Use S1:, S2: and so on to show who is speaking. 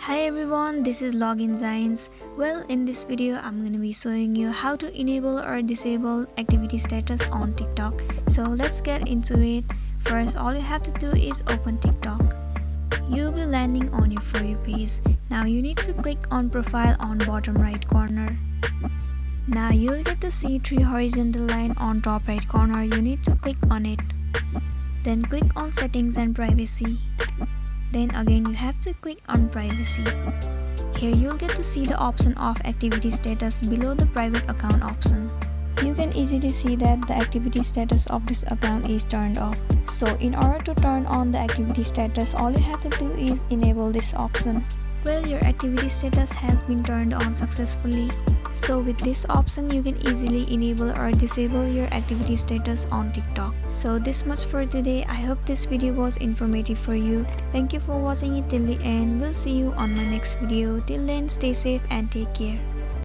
S1: Hi everyone, this is Login Science. Well, in this video I'm going to be showing you how to enable or disable activity status on TikTok. So let's get into it. First, all you have to do is open TikTok. You'll be landing on your For You page. Now you need to click on profile on bottom right corner. Now you'll get to see three horizontal lines on top right corner. You need to click on it. Then click on settings and privacy. Then again you have to click on privacy. Here you'll get to see the option of activity status below the private account option. You can easily see that the activity status of this account is turned off. So in order to turn on the activity status, all you have to do is enable this option. Well, your activity status has been turned on successfully. So with this option, you can easily enable or disable your activity status on TikTok. So this much for today. I hope this video was informative for you. Thank you for watching it till the end. We'll see you on my next video. Till then, stay safe and take care.